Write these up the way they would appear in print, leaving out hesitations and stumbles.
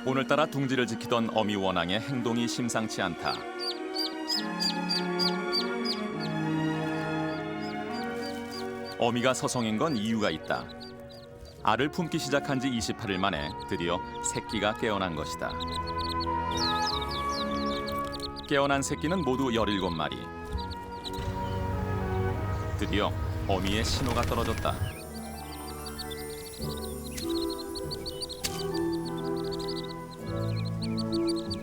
오늘따라 둥지를 지키던 어미 원앙의 행동이 심상치 않다. 어미가 서성인 건 이유가 있다. 알을 품기 시작한 지 28일 만에 드디어 새끼가 깨어난 것이다. 깨어난 새끼는 모두 17마리. 드디어 어미의 신호가 떨어졌다.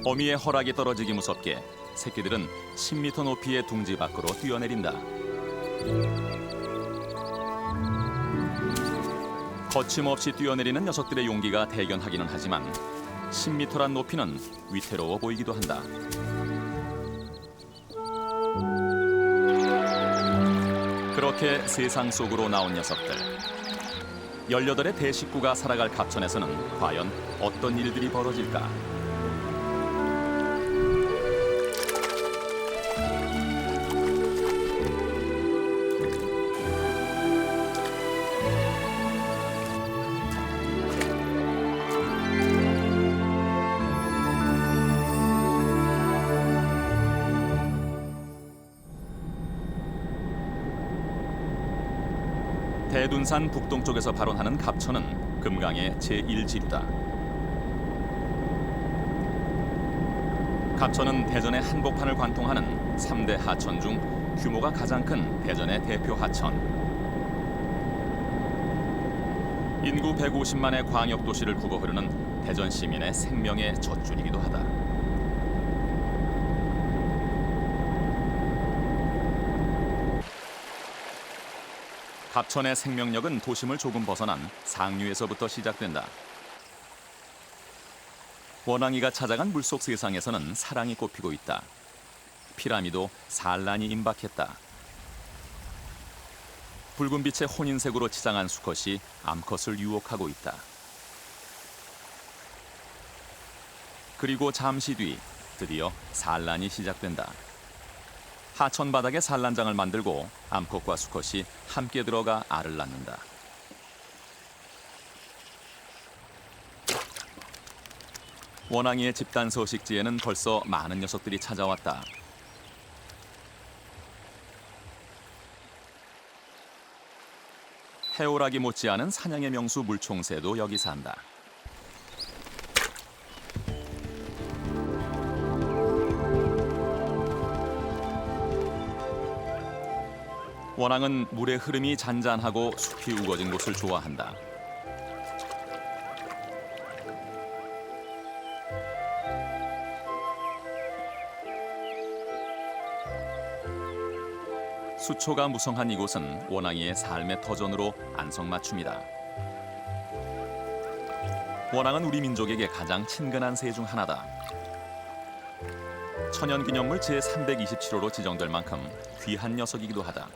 어미의 허락이 떨어지기 무섭게 새끼들은 10m 높이의 둥지 밖으로 뛰어내린다. 거침없이 뛰어내리는 녀석들의 용기가 대견하기는 하지만 10m란 높이는 위태로워 보이기도 한다. 그렇게 세상 속으로 나온 녀석들. 18의 대식구가 살아갈 갑천에서는 과연 어떤 일들이 벌어질까? 대둔산 북동쪽에서 발원하는 갑천은 금강의 제1지류다. 갑천은 대전의 한복판을 관통하는 3대 하천 중 규모가 가장 큰 대전의 대표 하천. 인구 150만의 광역도시를 굽어 흐르는 대전 시민의 생명의 젖줄이기도 하다. 갑천의 생명력은 도심을 조금 벗어난 상류에서부터 시작된다. 원앙이가 찾아간 물속 세상에서는 사랑이 꽃피고 있다. 피라미도 산란이 임박했다. 붉은 빛의 혼인색으로 치장한 수컷이 암컷을 유혹하고 있다. 그리고 잠시 뒤 드디어 산란이 시작된다. 하천 바닥에 산란장을 만들고 암컷과 수컷이 함께 들어가 알을 낳는다. 원앙이의 집단 서식지에는 벌써 많은 녀석들이 찾아왔다. 해오라기 못지않은 사냥의 명수 물총새도 여기 산다. 원앙은 물의 흐름이 잔잔하고 숲이 우거진 곳을 좋아한다. 수초가 무성한 이곳은 원앙이의 삶의 터전으로 안성맞춤이다. 원앙은 우리 민족에게 가장 친근한 새 중 하나다. 천연기념물 제327호로 지정될 만큼 귀한 녀석이기도 하다.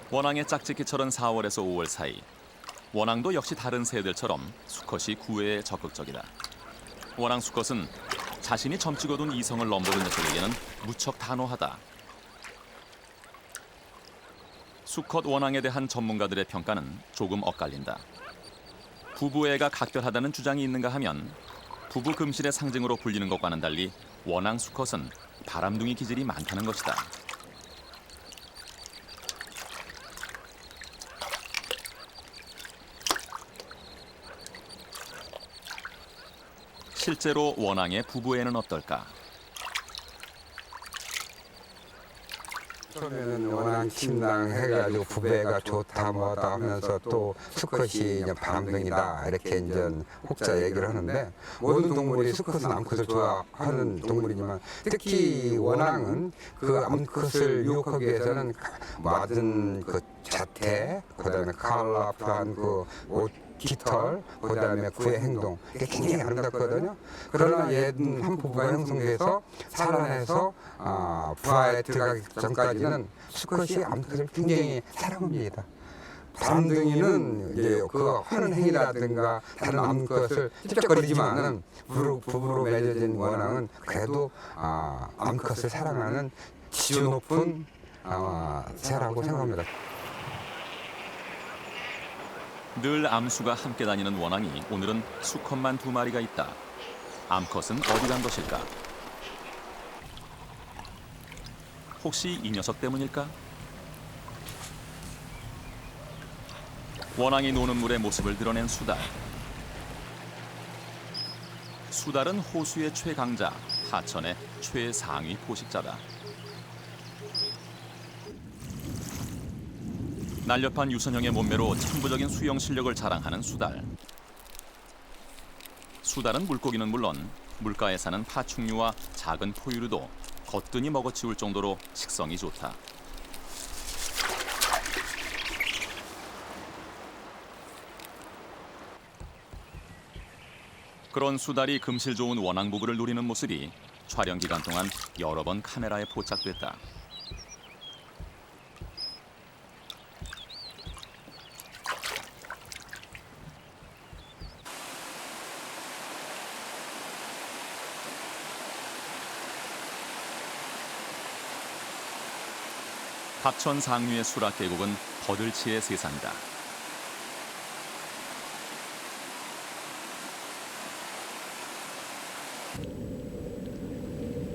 원앙의 짝짓기철은 4월에서 5월 사이. 원앙도 역시 다른 새들처럼 수컷이 구애에 적극적이다. 원앙 수컷은 자신이 점찍어둔 이성을 넘보는 녀석에게는 무척 단호하다. 수컷 원앙에 대한 전문가들의 평가는 조금 엇갈린다. 부부애가 각별하다는 주장이 있는가 하면 부부 금실의 상징으로 불리는 것과는 달리 원앙 수컷은 바람둥이 기질이 많다는 것이다. 실제로 원앙의 부부애는 어떨까? 처음에는 원앙 침낭 해가지고 부부애가 좋다 뭐다 하면서 또 수컷이 이제 바람둥이다 이렇게 이제 혹자 얘기를 하는데 모든 동물이 수컷은 암컷을 좋아하는 동물이지만 특히 원앙은 그 암컷을 유혹하기 위해서는 맞은 그 자태, 그다음에 컬러풀한 그 옷 깃털, 그다음에 그의 행동 이게 굉장히 아름답거든요. 그러나 얘는 한 부부가 형성돼서 산란해서 부화에 들어가기 전까지는 수컷이 암컷을 굉장히 사랑합니다. 바람둥이는 이제 그 하는 행위라든가 다른 암컷을 찝쩍거리지만은 부부로 맺어진 원앙은 그래도 암컷을 사랑하는 지주 높은 새라고 생각합니다. 늘 암수가 함께 다니는 원앙이 오늘은 수컷만 2마리가 있다. 암컷은 어디 간 것일까? 혹시 이 녀석 때문일까? 원앙이 노는 물의 모습을 드러낸 수달. 수달은 호수의 최강자, 하천의 최상위 포식자다. 날렵한 유선형의 몸매로 천부적인 수영 실력을 자랑하는 수달. 수달은 물고기는 물론 물가에 사는 파충류와 작은 포유류도 거뜬히 먹어치울 정도로 식성이 좋다. 그런 수달이 금실 좋은 원앙 부부를 노리는 모습이 촬영 기간 동안 여러 번 카메라에 포착됐다. 합천 상류의 수락 계곡은 버들치의 세상이다.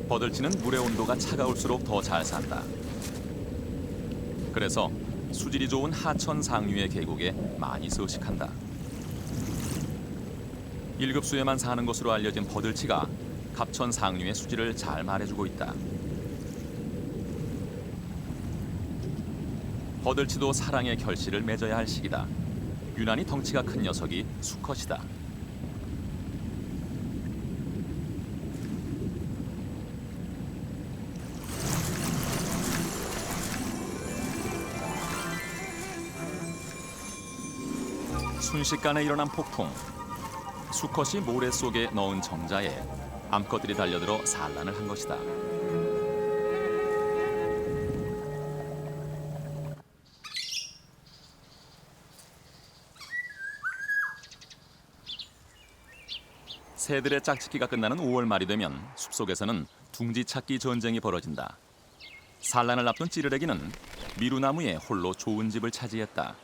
버들치는 물의 온도가 차가울수록 더 잘 산다. 그래서 수질이 좋은 하천 상류의 계곡에 많이 서식한다. 1급수에만 사는 것으로 알려진 버들치가 갑천 상류의 수질을 잘 말해주고 있다. 버들치도 사랑의 결실을 맺어야 할 시기다. 유난히 덩치가 큰 녀석이 수컷이다. 순식간에 일어난 폭풍. 수컷이 모래 속에 넣은 정자에 암컷들이 달려들어 산란을 한 것이다. 새들의 짝짓기가 끝나는 5월 말이 되면 숲속에서는 둥지 찾기 전쟁이 벌어진다. 산란을 앞둔 찌르레기는 미루나무에 홀로 좋은 집을 차지했다.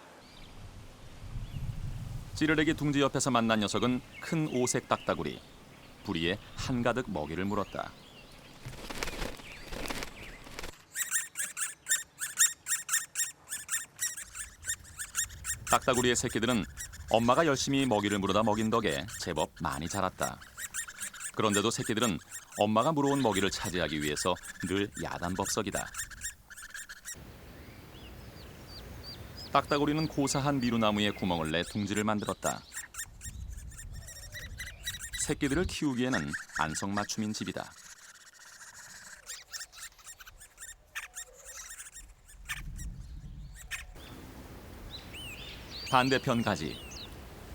찌르레기 둥지 옆에서 만난 녀석은 큰 오색 딱따구리. 부리에 한가득 먹이를 물었다. 딱따구리의 새끼들은 엄마가 열심히 먹이를 물어다 먹인 덕에 제법 많이 자랐다. 그런데도 새끼들은 엄마가 물어온 먹이를 차지하기 위해서 늘 야단법석이다. 딱따구리는 고사한 미루나무에 구멍을 내 둥지를 만들었다. 새끼들을 키우기에는 안성맞춤인 집이다. 반대편 가지.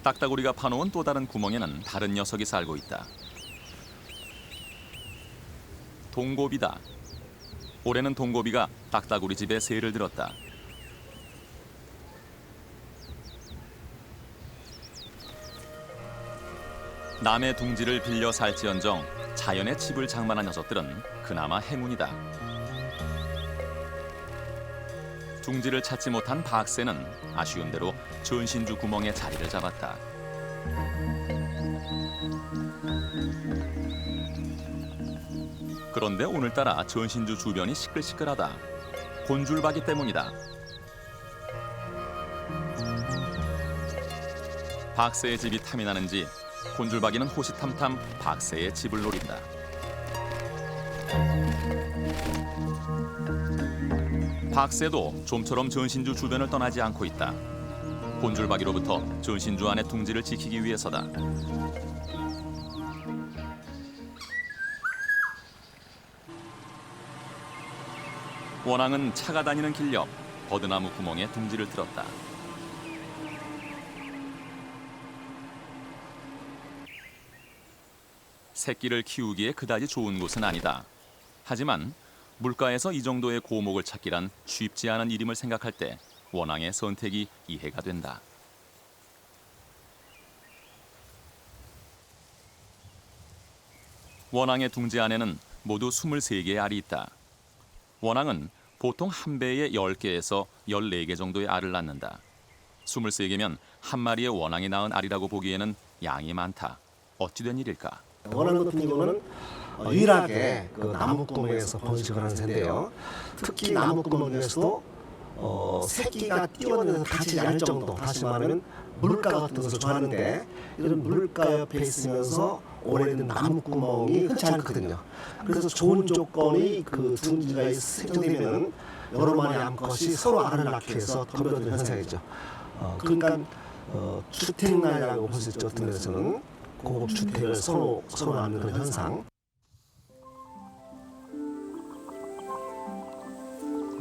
딱따구리가 파놓은 또 다른 구멍에는 다른 녀석이 살고 있다. 동고비다. 올해는 동고비가 딱따구리 집에 새를 들었다. 남의 둥지를 빌려 살지언정 자연의 집을 장만한 녀석들은 그나마 행운이다. 둥지를 찾지 못한 박새는 아쉬운 대로 전신주 구멍에 자리를 잡았다. 그런데 오늘따라 전신주 주변이 시끌시끌하다. 곤줄박이 때문이다. 박새의 집이 탐이 나는지 곤줄박이는 호시탐탐 박새의 집을 노린다. 박새도 좀처럼 전신주 주변을 떠나지 않고 있다. 곤줄박이로부터 전신주 안의 둥지를 지키기 위해서다. 원앙은 차가 다니는 길 옆 버드나무 구멍에 둥지를 틀었다. 새끼를 키우기에 그다지 좋은 곳은 아니다. 하지만 물가에서 이 정도의 고목을 찾기란 쉽지 않은 일임을 생각할 때 원앙의 선택이 이해가 된다. 원앙의 둥지 안에는 모두 23개의 알이 있다. 원앙은 보통 한 배에 10개에서 14개 정도의 알을 낳는다. 23개면 한 마리의 원앙이 낳은 알이라고 보기에는 양이 많다. 어찌된 일일까? 원앙 같은 경우는 유일하게 그 나무구멍에서 번식을 하는 새인데요. 특히 나무구멍에서도 새끼가 뛰어내려서 다치지 않을 정도, 다시 말하면 물가 같은 것을 좋아하는데 이런 물가 옆에 있으면서 오래된 나무구멍이 흔치 않거든요. 그래서 좋은 조건이 그 둥지가 생성되면 여러 마리 암컷이 서로 알을 낳기 위해서 덤벼드는 현상이죠. 그러니까 주택난이라고 볼 수 있죠. 어떤 면에서는 고급 주택을 서로 낳는 그런 현상.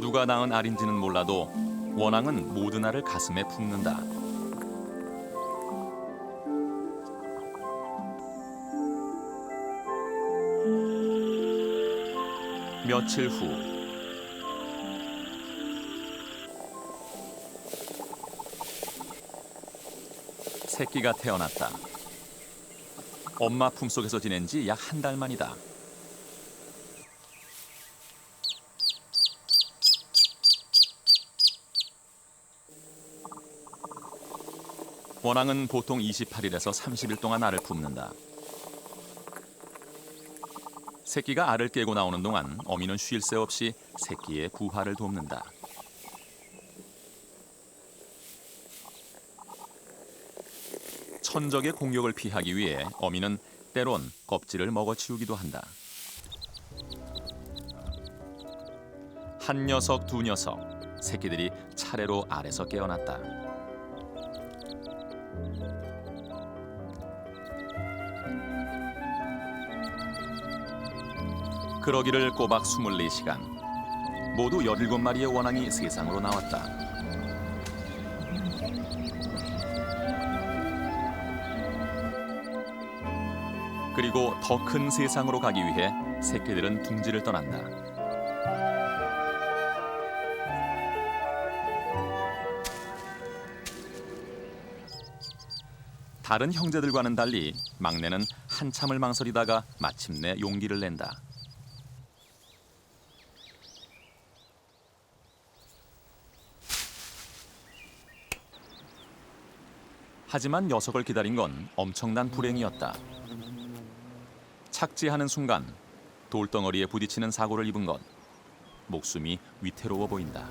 누가 낳은 알인지는 몰라도 원앙은 모든 알을 가슴에 품는다. 며칠 후 새끼가 태어났다. 엄마 품속에서 지낸 지 약 한 달 만이다. 원앙은 보통 28일에서 30일 동안 알을 품는다. 새끼가 알을 깨고 나오는 동안 어미는 쉴 새 없이 새끼의 부화를 돕는다. 천적의 공격을 피하기 위해 어미는 때론 껍질을 먹어치우기도 한다. 한 녀석, 두 녀석, 새끼들이 차례로 알에서 깨어났다. 그러기를 꼬박 24시간. 모두 17마리의 원앙이 세상으로 나왔다. 그리고 더 큰 세상으로 가기 위해 새끼들은 둥지를 떠난다. 다른 형제들과는 달리 막내는 한참을 망설이다가 마침내 용기를 낸다. 하지만 녀석을 기다린 건 엄청난 불행이었다. 착지하는 순간 돌덩어리에 부딪히는 사고를 입은 것. 목숨이 위태로워 보인다.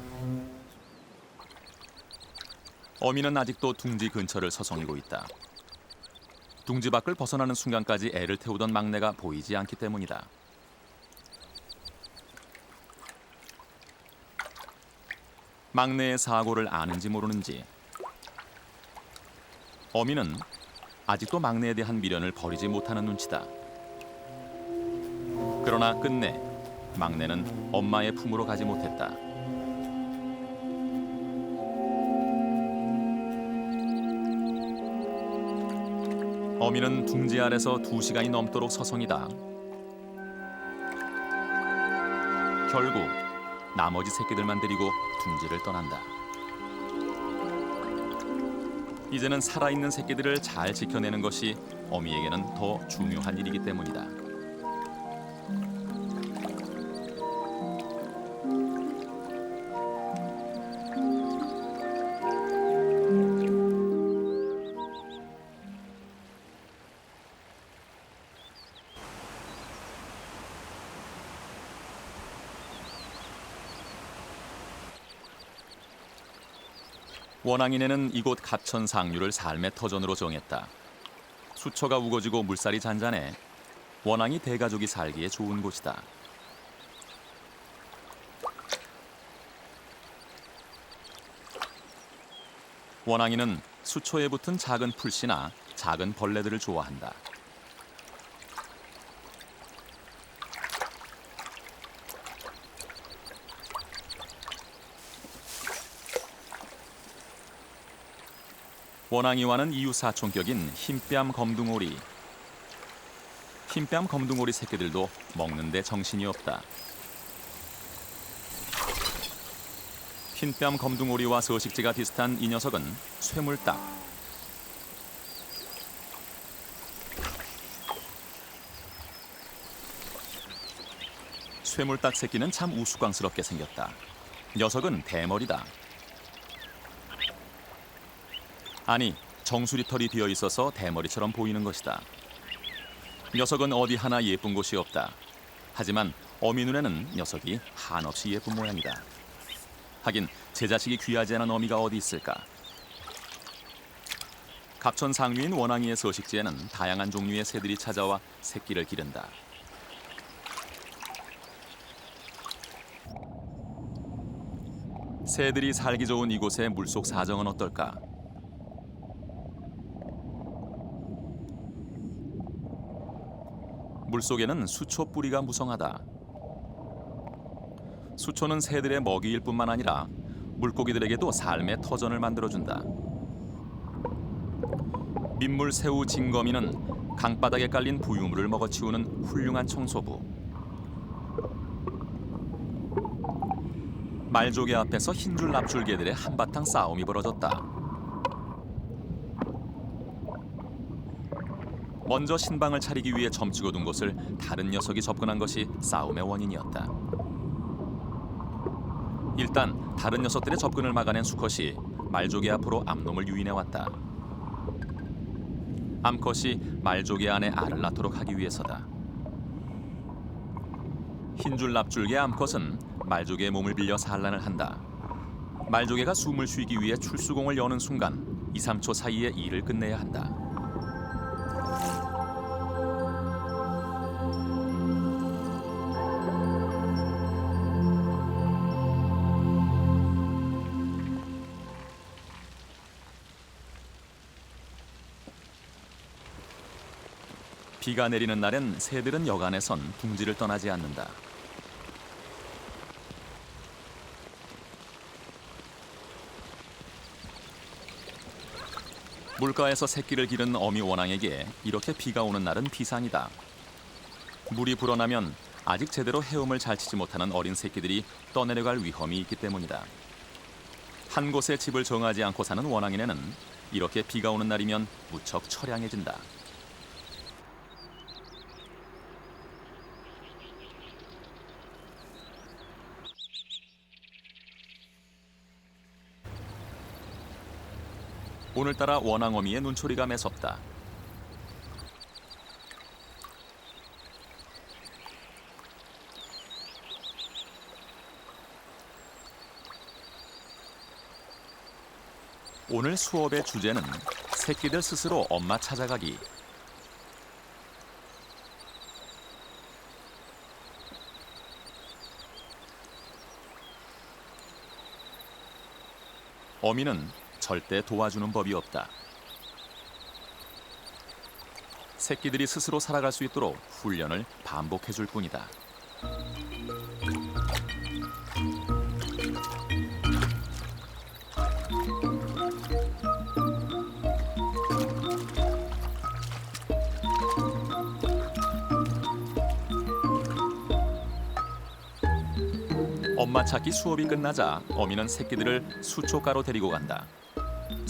어미는 아직도 둥지 근처를 서성이고 있다. 둥지 밖을 벗어나는 순간까지 애를 태우던 막내가 보이지 않기 때문이다. 막내의 사고를 아는지 모르는지 어미는 아직도 막내에 대한 미련을 버리지 못하는 눈치다. 그러나 끝내 막내는 엄마의 품으로 가지 못했다. 어미는 둥지 아래서 2시간이 넘도록 서성이다. 결국 나머지 새끼들만 데리고 둥지를 떠난다. 이제는 살아있는 새끼들을 잘 지켜내는 것이 어미에게는 더 중요한 일이기 때문이다. 원앙이네는 이곳 갑천상류를 삶의 터전으로 정했다. 수초가 우거지고 물살이 잔잔해 원앙이 대가족이 살기에 좋은 곳이다. 원앙이는 수초에 붙은 작은 풀씨나 작은 벌레들을 좋아한다. 원앙이와는 이웃사촌격인 흰뺨 검둥오리. 흰뺨 검둥오리 새끼들도 먹는데 정신이 없다. 흰뺨 검둥오리와 서식지가 비슷한 이 녀석은 쇠물딱. 쇠물딱 새끼는 참 우스꽝스럽게 생겼다. 녀석은 대머리다. 아니, 정수리 털이 비어 있어서 대머리처럼 보이는 것이다. 녀석은 어디 하나 예쁜 곳이 없다. 하지만 어미 눈에는 녀석이 한없이 예쁜 모양이다. 하긴 제 자식이 귀하지 않은 어미가 어디 있을까. 갑천 상류인 원앙이의 서식지에는 다양한 종류의 새들이 찾아와 새끼를 기른다. 새들이 살기 좋은 이곳의 물속 사정은 어떨까? 물속에는 수초 뿌리가 무성하다. 수초는 새들의 먹이일 뿐만 아니라 물고기들에게도 삶의 터전을 만들어준다. 민물 새우 징거미는 강바닥에 깔린 부유물을 먹어치우는 훌륭한 청소부. 말조개 앞에서 흰줄 납줄개들의 한바탕 싸움이 벌어졌다. 먼저 신방을 차리기 위해 점치고 둔 곳을 다른 녀석이 접근한 것이 싸움의 원인이었다. 일단 다른 녀석들의 접근을 막아낸 수컷이 말조개 앞으로 암놈을 유인해왔다. 암컷이 말조개 안에 알을 낳도록 하기 위해서다. 흰줄 납줄개 암컷은 말조개의 몸을 빌려 산란을 한다. 말조개가 숨을 쉬기 위해 출수공을 여는 순간 2, 3초 사이에 일을 끝내야 한다. 비가 내리는 날엔 새들은 여간에선 둥지를 떠나지 않는다. 물가에서 새끼를 기른 어미 원앙에게 이렇게 비가 오는 날은 비상이다. 물이 불어나면 아직 제대로 헤엄을 잘 치지 못하는 어린 새끼들이 떠내려갈 위험이 있기 때문이다. 한 곳에 집을 정하지 않고 사는 원앙이네는 이렇게 비가 오는 날이면 무척 처량해진다. 오늘따라 원앙어미의 눈초리가 매섭다. 오늘 수업의 주제는 새끼들 스스로 엄마 찾아가기. 어미는 절대 도와주는 법이 없다. 새끼들이 스스로 살아갈 수 있도록 훈련을 반복해줄 뿐이다. 엄마 찾기 수업이 끝나자 어미는 새끼들을 수초가로 데리고 간다.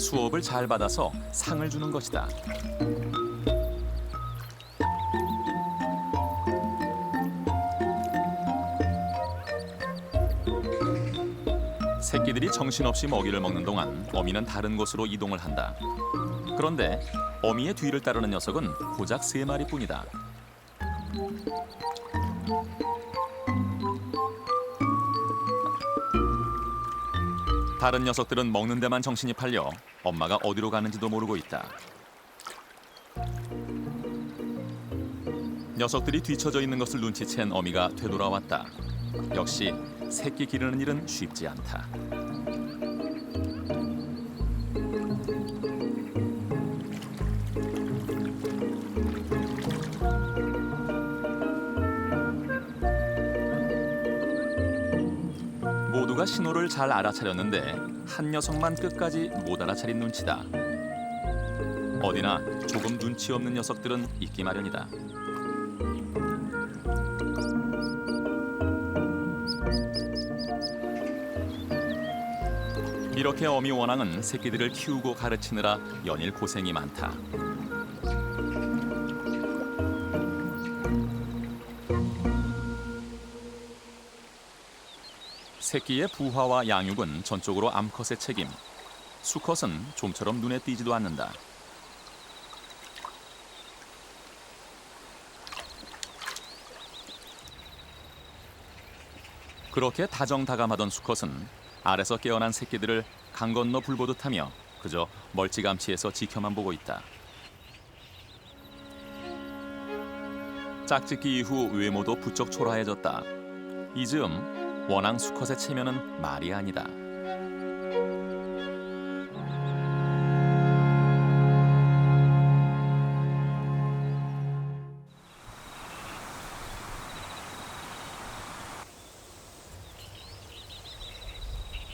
수업을 잘 받아서 상을 주는 것이다. 새끼들이 정신없이 먹이를 먹는 동안 어미는 다른 곳으로 이동을 한다. 그런데 어미의 뒤를 따르는 녀석은 고작 3마리뿐이다. 다른 녀석들은 먹는 데만 정신이 팔려 엄마가 어디로 가는지도 모르고 있다. 녀석들이 뒤처져 있는 것을 눈치챈 어미가 되돌아왔다. 역시 새끼 기르는 일은 쉽지 않다. 모두가 신호를 잘 알아차렸는데 한 녀석만 끝까지 못 알아차린 눈치다. 어디나 조금 눈치 없는 녀석들은 있기 마련이다. 이렇게 어미 원앙은 새끼들을 키우고 가르치느라 연일 고생이 많다. 새끼의 부화와 양육은 전적으로 암컷의 책임. 수컷은 좀처럼 눈에 띄지도 않는다. 그렇게 다정다감하던 수컷은 알에서 깨어난 새끼들을 강 건너 불 보듯 하며 그저 멀찌감치해서 지켜만 보고 있다. 짝짓기 이후 외모도 부쩍 초라해졌다. 이 즈음 원앙 수컷의 체면은 말이 아니다.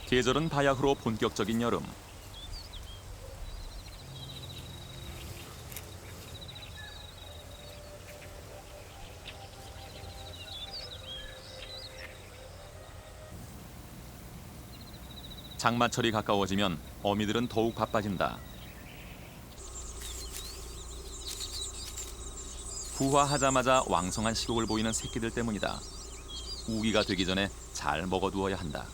계절은 바야흐로 본격적인 여름. 장마철이 가까워지면 어미들은 더욱 바빠진다. 부화하자마자 왕성한 식욕을 보이는 새끼들 때문이다. 우기가 되기 전에 잘 먹어두어야 한다.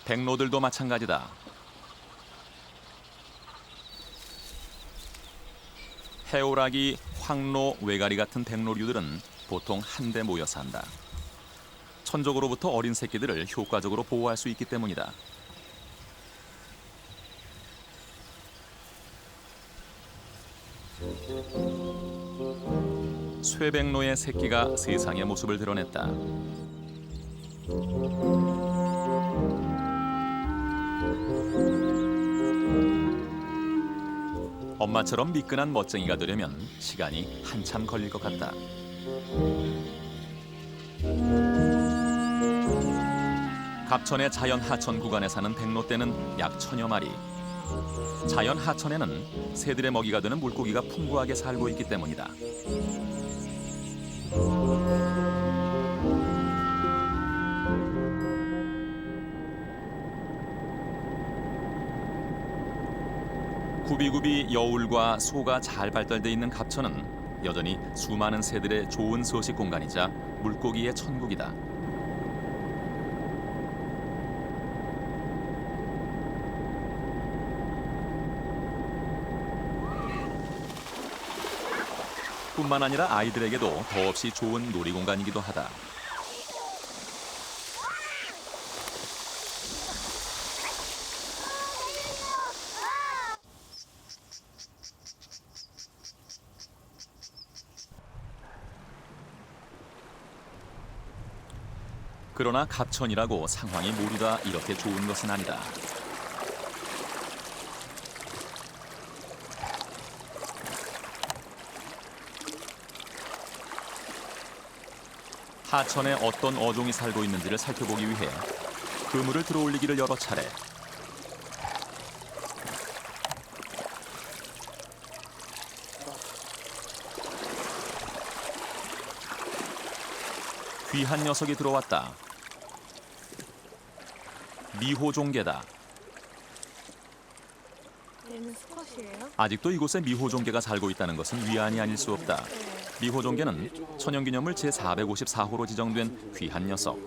백로들도 마찬가지다. 해오라기, 황로, 외가리 같은 백로류들은 보통 한데 모여 산다. 천적으로부터 어린 새끼들을 효과적으로 보호할 수 있기 때문이다. 쇠백로의 새끼가 세상의 모습을 드러냈다. 엄마처럼 미끈한 멋쟁이가 되려면 시간이 한참 걸릴 것 같다. 갑천의 자연 하천 구간에 사는 백로떼는 약 1000여 마리. 자연 하천에는 새들의 먹이가 되는 물고기가 풍부하게 살고 있기 때문이다. 구비구비 여울과 소가 잘 발달돼 있는 갑천은 여전히 수많은 새들의 좋은 서식 공간이자 물고기의 천국이다. 뿐만 아니라 아이들에게도 더없이 좋은 놀이 공간이기도 하다. 그러나 갑천이라고 상황이 모두 다 이렇게 좋은 것은 아니다. 하천에 어떤 어종이 살고 있는지를 살펴보기 위해 그물을 들어올리기를 여러 차례. 귀한 녀석이 들어왔다. 미호종개다. 얘는 수컷이에요? 아직도 이곳에 미호종개가 살고 있다는 것은 위안이 아닐 수 없다. 미호종개는 천연기념물 제454호로 지정된 귀한 녀석.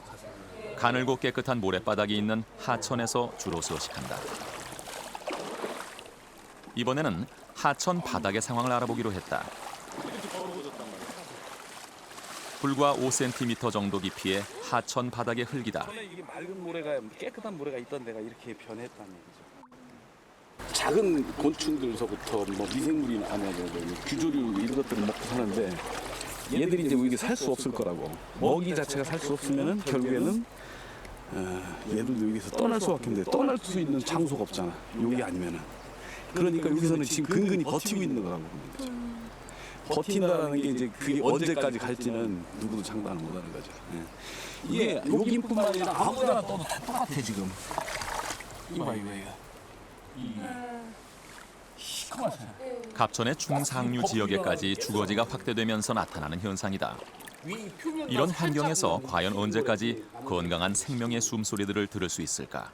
가늘고 깨끗한 모래바닥이 있는 하천에서 주로 서식한다. 이번에는 하천 바닥의 상황을 알아보기로 했다. 불과 5cm 정도 깊이의 하천 바닥의 흙이다. 원래 이게 맑은 모래가 깨끗한 모래가 있던 데가 이렇게 변했다는 얘기죠. 작은 곤충들서부터 뭐 미생물이나 아니면 규조류 이런 것들을 먹고 사는데 얘들이 이제 이게 살 수 없을 거라고. 먹이 자체가 살 수 없으면은 결국에는 얘들도 여기서 떠날 수밖에 없는데 떠날 수 있는 장소가 없잖아. 여기 아니면은. 그러니까 여기서는 지금 근근히 버티고 있는 거라고 보면 되죠. 버틴다는 게 이제 그게 언제까지 갈지는 누구도 장담을 못하는 거죠. 예. 이게 여기뿐만 아니라 아무데나 떠도 다 똑같아 지금. 이거. 갑천의 중상류 지역에까지 주거지가 확대되면서 나타나는 현상이다. 이런 환경에서 과연 언제까지 건강한 생명의 숨소리들을 들을 수 있을까?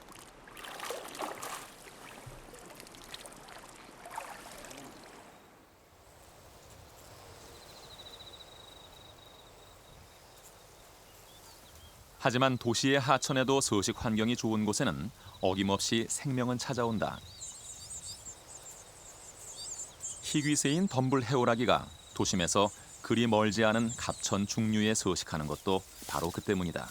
하지만 도시의 하천에도 서식 환경이 좋은 곳에는 어김없이 생명은 찾아온다. 희귀새인 덤불 해오라기가 도심에서 그리 멀지 않은 갑천 중류에 서식하는 것도 바로 그 때문이다.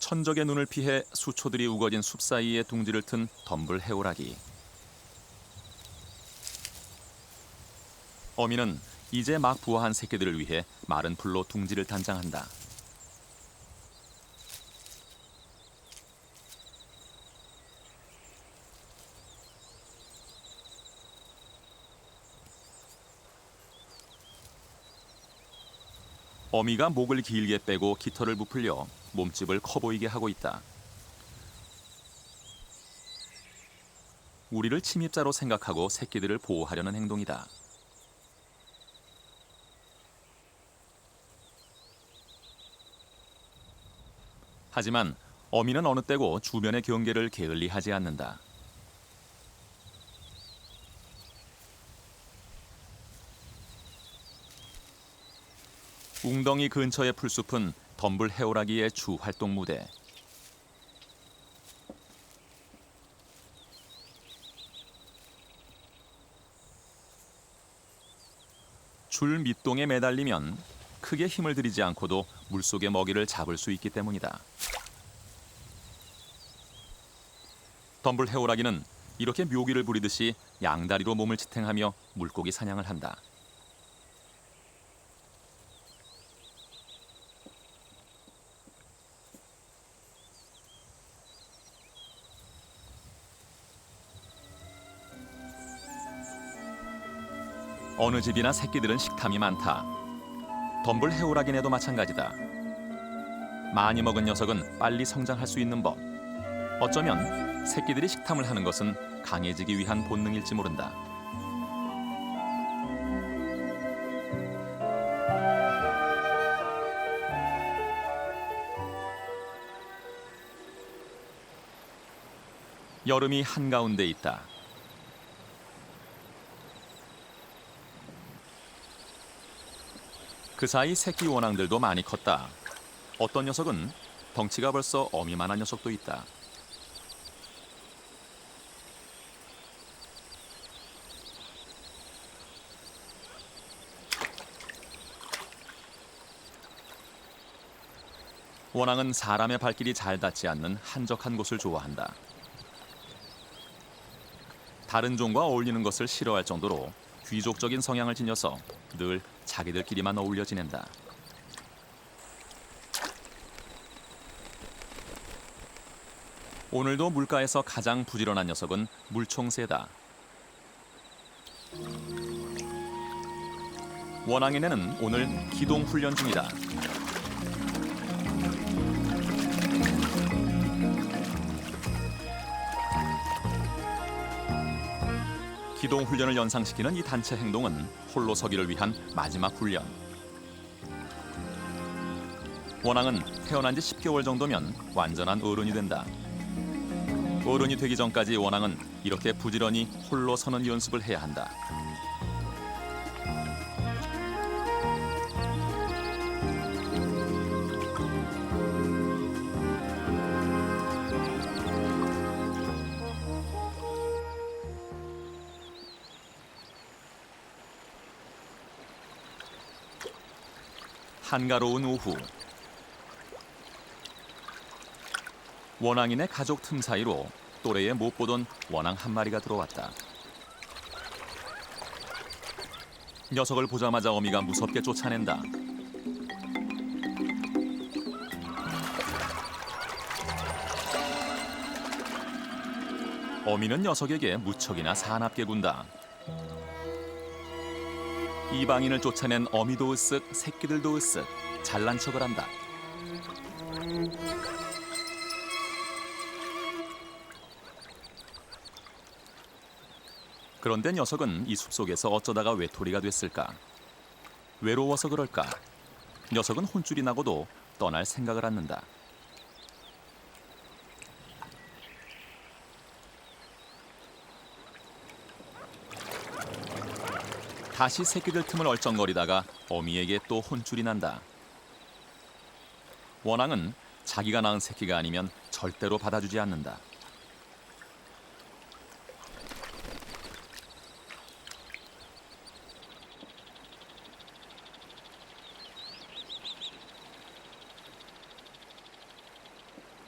천적의 눈을 피해 수초들이 우거진 숲 사이에 둥지를 튼 덤불 해오라기. 어미는 이제 막 부화한 새끼들을 위해 마른 풀로 둥지를 단장한다. 어미가 목을 길게 빼고 깃털을 부풀려 몸집을 커 보이게 하고 있다. 우리를 침입자로 생각하고 새끼들을 보호하려는 행동이다. 하지만 어미는 어느 때고 주변의 경계를 게을리하지 않는다. 웅덩이 근처의 풀숲은 덤불 해오라기의 주 활동 무대. 줄 밑동에 매달리면 크게 힘을 들이지 않고도 물속의 먹이를 잡을 수 있기 때문이다. 덤불 해오라기는 이렇게 묘기를 부리듯이 양다리로 몸을 지탱하며 물고기 사냥을 한다. 어느 집이나 새끼들은 식탐이 많다. 덤불 해오라기네도 마찬가지다. 많이 먹은 녀석은 빨리 성장할 수 있는 법. 어쩌면 새끼들이 식탐을 하는 것은 강해지기 위한 본능일지 모른다. 여름이 한가운데 있다. 그 사이 새끼 원앙들도 많이 컸다. 어떤 녀석은 덩치가 벌써 어미만한 녀석도 있다. 원앙은 사람의 발길이 잘 닿지 않는 한적한 곳을 좋아한다. 다른 종과 어울리는 것을 싫어할 정도로 귀족적인 성향을 지녀서 늘 자기들끼리만 어울려 지낸다. 오늘도 물가에서 가장 부지런한 녀석은 물총새다. 원앙이네는 오늘 기동 훈련 중이다. 기동 훈련을 연상시키는 이 단체 행동은 홀로 서기를 위한 마지막 훈련. 원앙은 태어난 지 10개월 정도면 완전한 어른이 된다. 어른이 되기 전까지 원앙은 이렇게 부지런히 홀로 서는 연습을 해야 한다. 한가로운 오후, 원앙인의 가족 틈 사이로 또래에 못 보던 원앙 한 마리가 들어왔다. 녀석을 보자마자 어미가 무섭게 쫓아낸다. 어미는 녀석에게 무척이나 사납게 군다. 이방인을 쫓아낸 어미도 으쓱, 새끼들도 으쓱, 잘난 척을 한다. 그런데 녀석은 이 숲속에서 어쩌다가 외톨이가 됐을까? 외로워서 그럴까? 녀석은 혼쭐이 나고도 떠날 생각을 않는다. 다시 새끼들 틈을 얼쩡거리다가 어미에게 또 혼쭐이 난다. 원앙은 자기가 낳은 새끼가 아니면 절대로 받아주지 않는다.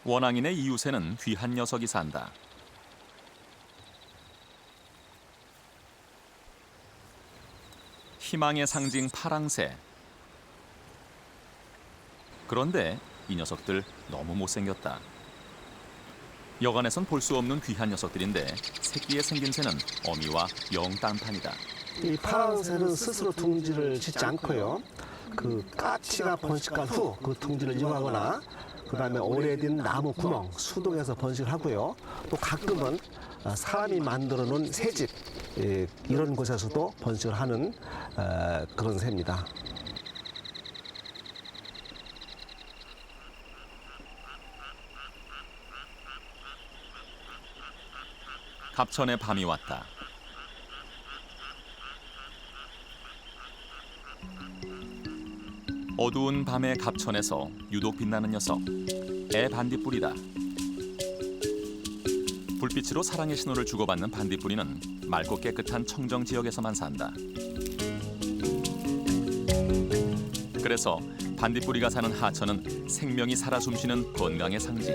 원앙인의 이웃에는 귀한 녀석이 산다. 희망의 상징 파랑새. 그런데 이 녀석들 너무 못생겼다. 여간에선 볼 수 없는 귀한 녀석들인데 새끼의 생김새는 어미와 영 딴판이다. 이 파랑새는 스스로 둥지를 짓지 않고요. 그 까치가 번식한 후 그 둥지를 이용하거나 그다음에 오래된 나무 구멍, 수동에서 번식을 하고요. 또 가끔은 사람이 만들어 놓은 새집 이런 곳에서도 번식을 하는 그런 새입니다. 갑천의 밤이 왔다. 어두운 밤의 갑천에서 유독 빛나는 녀석, 애 반딧불이다. 불빛으로 사랑의 신호를 주고받는 반딧불이는 맑고 깨끗한 청정 지역에서만 산다. 그래서 반딧불이가 사는 하천은 생명이 살아 숨쉬는 건강의 상징.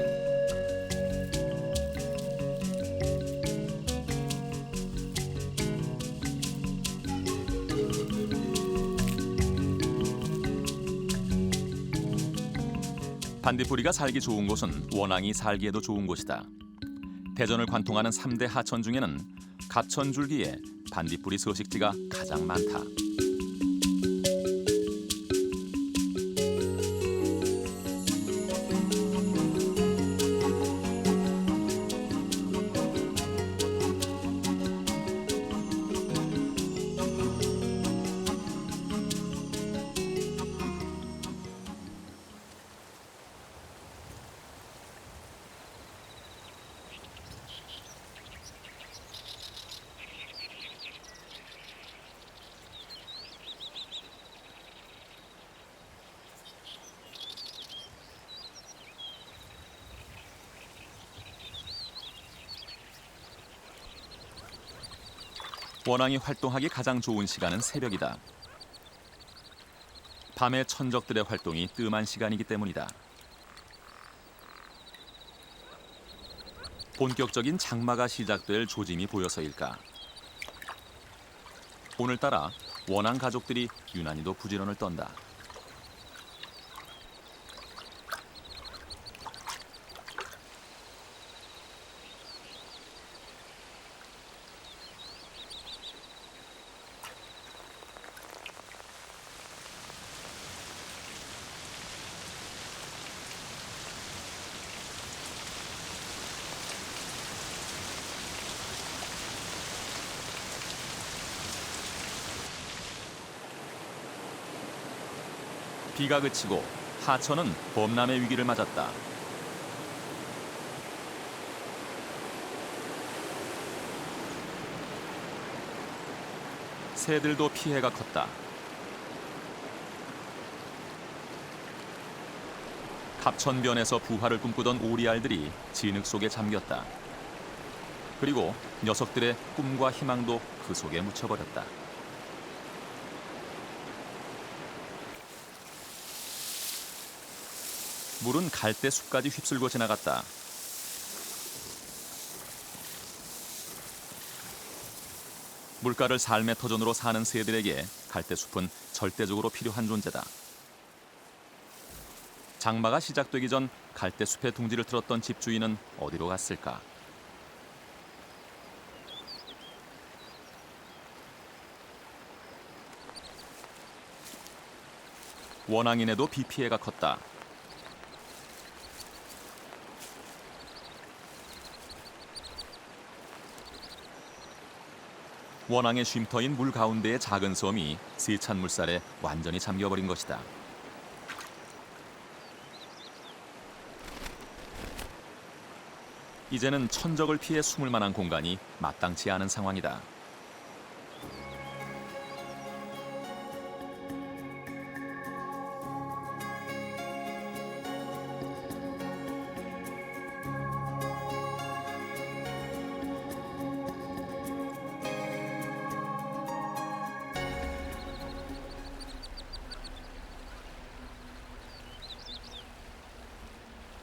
반딧불이가 살기 좋은 곳은 원앙이 살기에도 좋은 곳이다. 대전을 관통하는 3대 하천 중에는 갑천 줄기에 반딧불이 서식지가 가장 많다. 원앙이 활동하기 가장 좋은 시간은 새벽이다. 밤에 천적들의 활동이 뜸한 시간이기 때문이다. 본격적인 장마가 시작될 조짐이 보여서일까. 오늘따라 원앙 가족들이 유난히도 부지런을 떤다. 비가 그치고 하천은 범람의 위기를 맞았다. 새들도 피해가 컸다. 갑천변에서 부활을 꿈꾸던 오리알들이 진흙 속에 잠겼다. 그리고 녀석들의 꿈과 희망도 그 속에 묻혀버렸다. 물은 갈대 숲까지 휩쓸고 지나갔다. 물가를 삶의 터전으로 사는 새들에게 갈대 숲은 절대적으로 필요한 존재다. 장마가 시작되기 전 갈대 숲에 둥지를 틀었던 집주인은 어디로 갔을까? 원앙인에도 비 피해가 컸다. 원앙의 쉼터인 물 가운데의 작은 섬이 세찬 물살에 완전히 잠겨버린 것이다. 이제는 천적을 피해 숨을 만한 공간이 마땅치 않은 상황이다.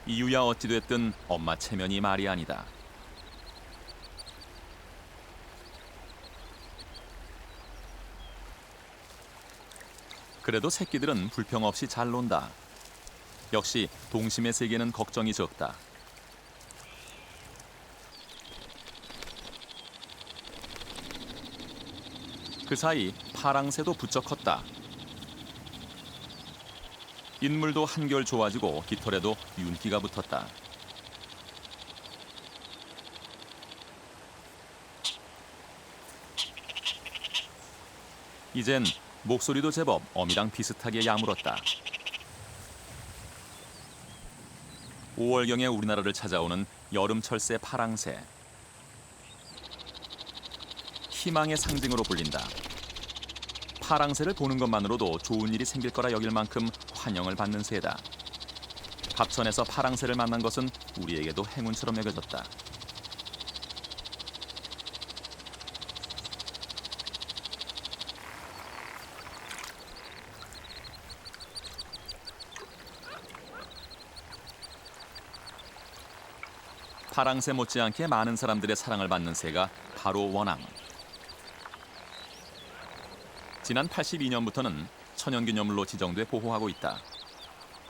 이유야 어찌됐든 엄마 체면이 말이 아니다. 그래도 새끼들은 불평 없이 잘 논다. 역시 동심의 세계는 걱정이 적다. 그 사이 파랑새도 부쩍 컸다. 인물도 한결 좋아지고 깃털에도 윤기가 붙었다. 이젠 목소리도 제법 어미랑 비슷하게 야물었다. 5월경에 우리나라를 찾아오는 여름철새 파랑새. 희망의 상징으로 불린다. 파랑새를 보는 것만으로도 좋은 일이 생길 거라 여길 만큼 환영을 받는 새다. 합천에서 파랑새를 만난 것은 우리에게도 행운처럼 여겨졌다. 파랑새 못지않게 많은 사람들의 사랑을 받는 새가 바로 원앙. 지난 82년부터는 천연기념물로 지정돼 보호하고 있다.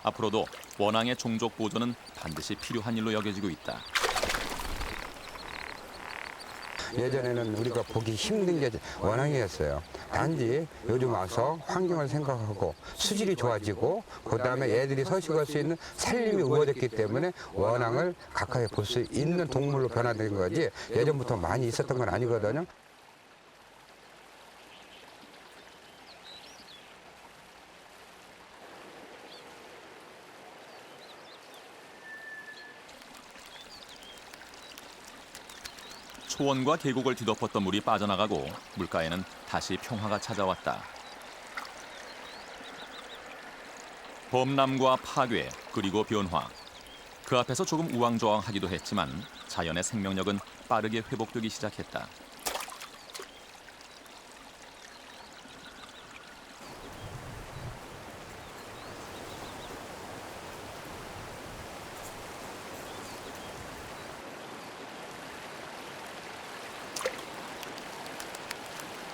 앞으로도 원앙의 종족 보존은 반드시 필요한 일로 여겨지고 있다. 예전에는 우리가 보기 힘든 게 원앙이었어요. 단지 요즘 와서 환경을 생각하고 수질이 좋아지고 그다음에 애들이 서식할 수 있는 살림이 우호됐기 때문에 원앙을 가까이 볼 수 있는 동물로 변화된 거지 예전부터 많이 있었던 건 아니거든요. 초원과 계곡을 뒤덮었던 물이 빠져나가고 물가에는 다시 평화가 찾아왔다. 범람과 파괴 그리고 변화. 그 앞에서 조금 우왕좌왕하기도 했지만 자연의 생명력은 빠르게 회복되기 시작했다.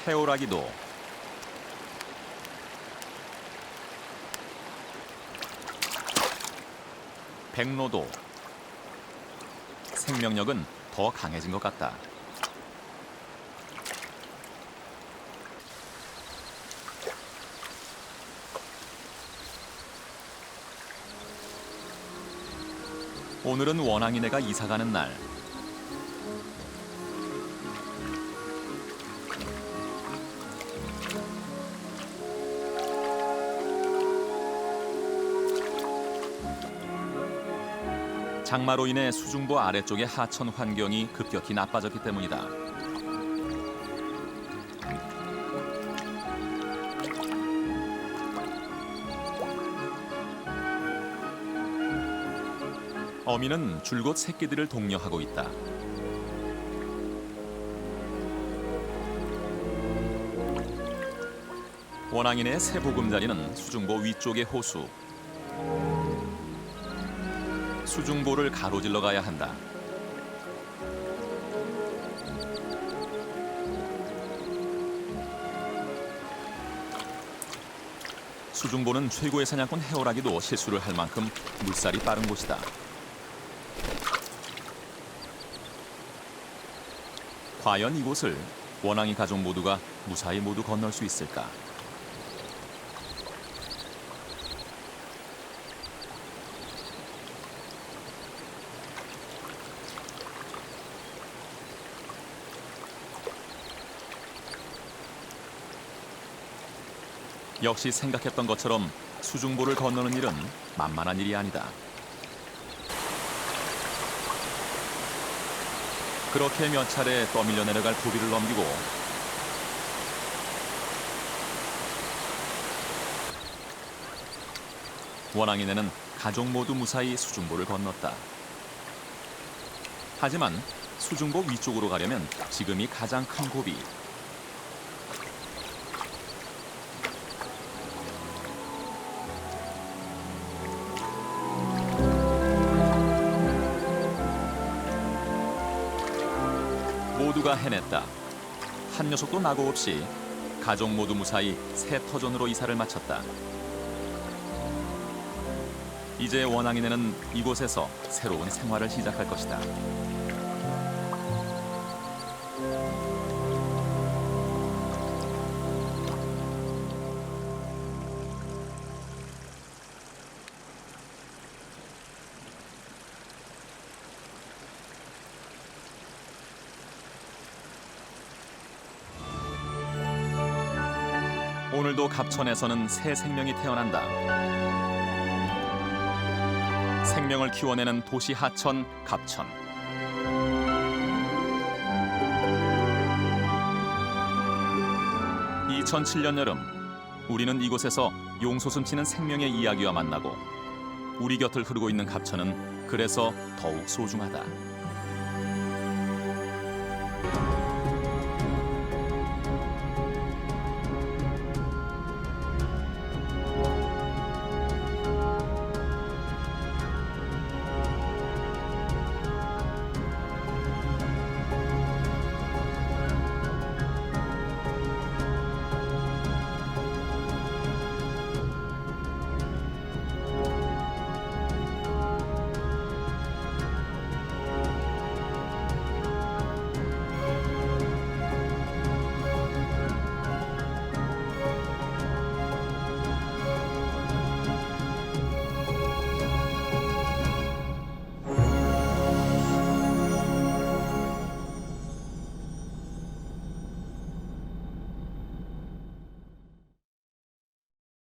해오라기도 백로도 생명력은 더 강해진 것 같다. 오늘은 원앙이네가 이사가는 날. 장마로 인해 수중보 아래쪽의 하천 환경이 급격히 나빠졌기 때문이다. 어미는 줄곧 새끼들을 독려하고 있다. 원앙이네의 새 보금자리는 수중보 위쪽의 호수. 수중보를 가로질러 가야 한다. 수중보는 최고의 사냥꾼 해오라기도 실수를 할 만큼 물살이 빠른 곳이다. 과연 이곳을 원앙이 가족 모두가 무사히 모두 건널 수 있을까? 역시 생각했던 것처럼 수중보를 건너는 일은 만만한 일이 아니다. 그렇게 몇 차례 떠밀려 내려갈 고비를 넘기고 원앙이네는 가족 모두 무사히 수중보를 건넜다. 하지만 수중보 위쪽으로 가려면 지금이 가장 큰 고비. 모두가 해냈다. 한 녀석도 낙오 없이 가족 모두 무사히 새 터전으로 이사를 마쳤다. 이제 원앙이네는 이곳에서 새로운 생활을 시작할 것이다. 오늘도 갑천에서는 새 생명이 태어난다. 생명을 키워내는 도시 하천 갑천. 2007년 여름, 우리는 이곳에서 용솟음치는 생명의 이야기와 만나고 우리 곁을 흐르고 있는 갑천은 그래서 더욱 소중하다.